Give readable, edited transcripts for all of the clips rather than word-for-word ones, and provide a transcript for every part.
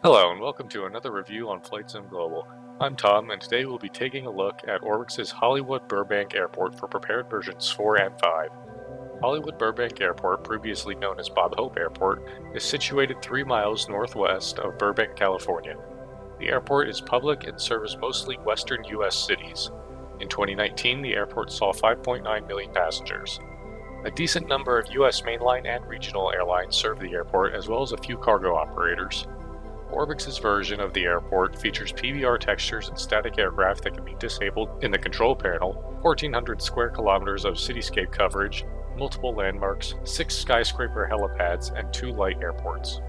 Hello and welcome to another review on Flight Sim Global. I'm Tom and today we'll be taking a look at Orbx's Hollywood Burbank Airport for prepared versions 4 and 5. Hollywood Burbank Airport, previously known as Bob Hope Airport, is situated 3 miles northwest of Burbank, California. The airport is public and serves mostly western U.S. cities. In 2019, the airport saw 5.9 million passengers. A decent number of U.S. mainline and regional airlines serve the airport, as well as a few cargo operators. Orbx's version of the airport features PBR textures and static aircraft that can be disabled in the control panel, 1,400 square kilometers of cityscape coverage, multiple landmarks, 6 skyscraper helipads, and 2 light airports.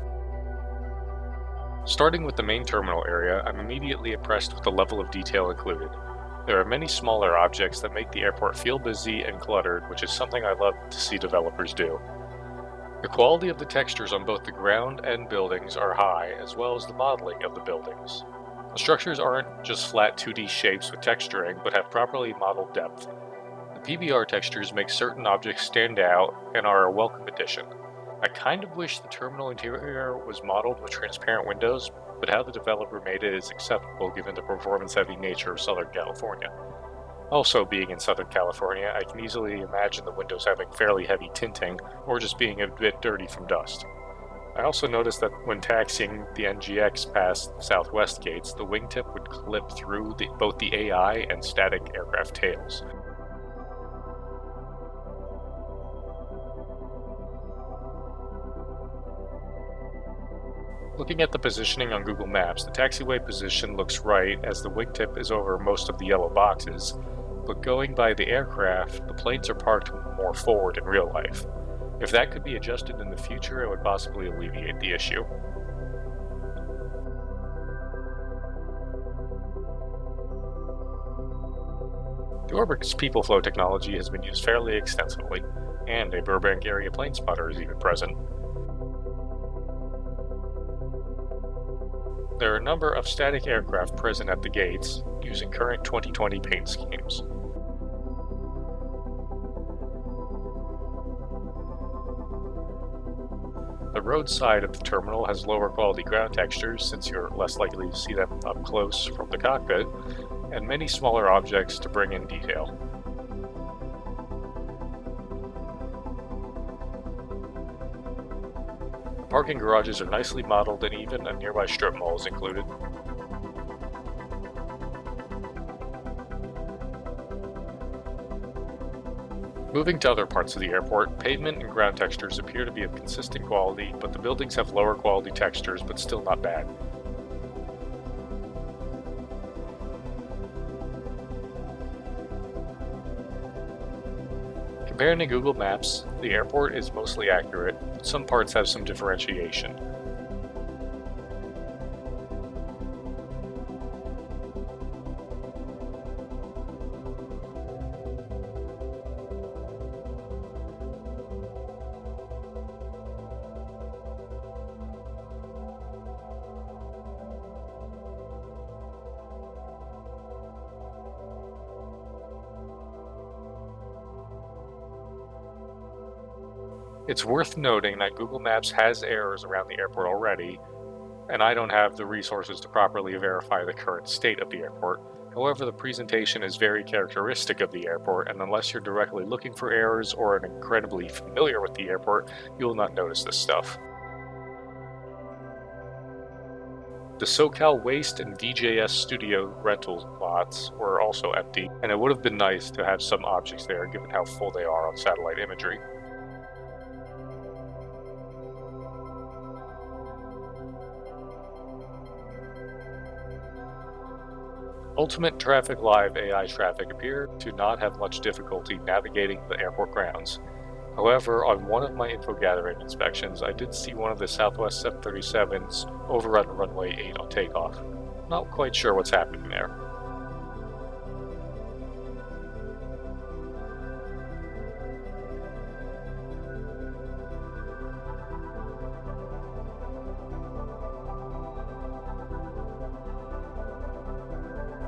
Starting with the main terminal area, I'm immediately impressed with the level of detail included. There are many smaller objects that make the airport feel busy and cluttered, which is something I love to see developers do. The quality of the textures on both the ground and buildings are high, as well as the modeling of the buildings. The structures aren't just flat 2D shapes with texturing, but have properly modeled depth. The PBR textures make certain objects stand out and are a welcome addition. I kind of wish the terminal interior was modeled with transparent windows, but how the developer made it is acceptable given the performance-heavy nature of Southern California. Also, being in Southern California, I can easily imagine the windows having fairly heavy tinting, or just being a bit dirty from dust. I also noticed that when taxiing the NGX past southwest gates, the wingtip would clip through both the AI and static aircraft tails. Looking at the positioning on Google Maps, the taxiway position looks right as the wingtip is over most of the yellow boxes, but going by the aircraft, the planes are parked more forward in real life. If that could be adjusted in the future, it would possibly alleviate the issue. The Orbx people flow technology has been used fairly extensively, and a Burbank area plane spotter is even present. There are a number of static aircraft present at the gates, using current 2020 paint schemes. The road side of the terminal has lower quality ground textures since you're less likely to see them up close from the cockpit, and many smaller objects to bring in detail. Parking garages are nicely modeled and even a nearby strip mall is included. Moving to other parts of the airport, pavement and ground textures appear to be of consistent quality, but the buildings have lower quality textures, but still not bad. Comparing to Google Maps, the airport is mostly accurate, but some parts have some differentiation. It's worth noting that Google Maps has errors around the airport already, and I don't have the resources to properly verify the current state of the airport. However, the presentation is very characteristic of the airport, and unless you're directly looking for errors or are incredibly familiar with the airport, you will not notice this stuff. The SoCal Waste and VJS Studio rental lots were also empty, and it would have been nice to have some objects there given how full they are on satellite imagery. Ultimate Traffic Live AI traffic appear to not have much difficulty navigating the airport grounds. However, on one of my info gathering inspections, I did see one of the Southwest 737s overrun runway 8 on takeoff. Not quite sure what's happening there.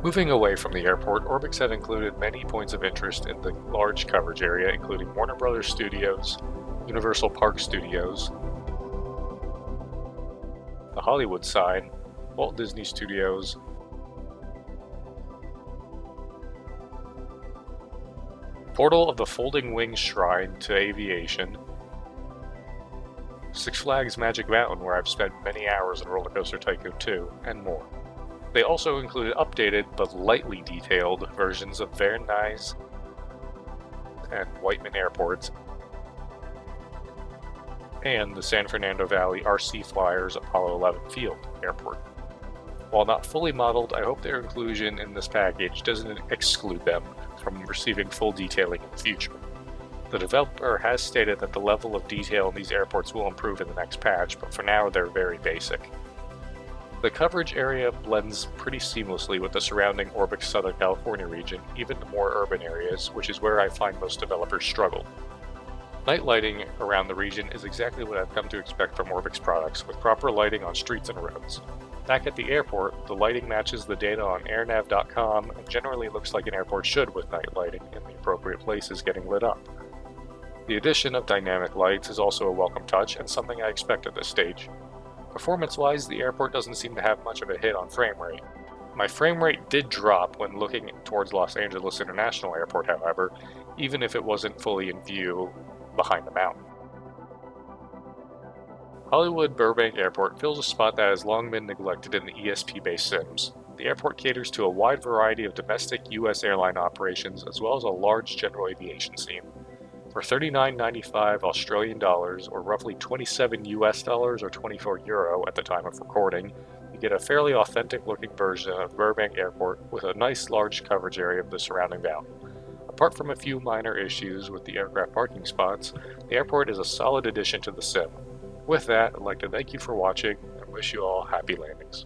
Moving away from the airport, Orbx have included many points of interest in the large coverage area, including Warner Brothers Studios, Universal Park Studios, the Hollywood sign, Walt Disney Studios, Portal of the Folding Wings Shrine to Aviation, Six Flags Magic Mountain, where I've spent many hours in Roller Coaster Tycoon 2, and more. They also included updated but lightly detailed versions of Van Nuys and Whiteman airports, and the San Fernando Valley RC Flyers Apollo 11 Field Airport. While not fully modeled, I hope their inclusion in this package doesn't exclude them from receiving full detailing in the future. The developer has stated that the level of detail in these airports will improve in the next patch, but for now they're very basic. The coverage area blends pretty seamlessly with the surrounding Orbx Southern California region, even the more urban areas, which is where I find most developers struggle. Night lighting around the region is exactly what I've come to expect from Orbx products, with proper lighting on streets and roads. Back at the airport, the lighting matches the data on airnav.com and generally looks like an airport should, with night lighting in the appropriate places getting lit up. The addition of dynamic lights is also a welcome touch and something I expect at this stage. Performance-wise, the airport doesn't seem to have much of a hit on frame rate. My frame rate did drop when looking towards Los Angeles International Airport, however, even if it wasn't fully in view behind the mountain. Hollywood Burbank Airport fills a spot that has long been neglected in the ESP-based sims. The airport caters to a wide variety of domestic U.S. airline operations as well as a large general aviation scene. For $39.95 Australian dollars, or roughly 27 US dollars or 24 euro at the time of recording, you get a fairly authentic looking version of Burbank Airport with a nice large coverage area of the surrounding valley. Apart from a few minor issues with the aircraft parking spots, the airport is a solid addition to the sim. With that, I'd like to thank you for watching and wish you all happy landings.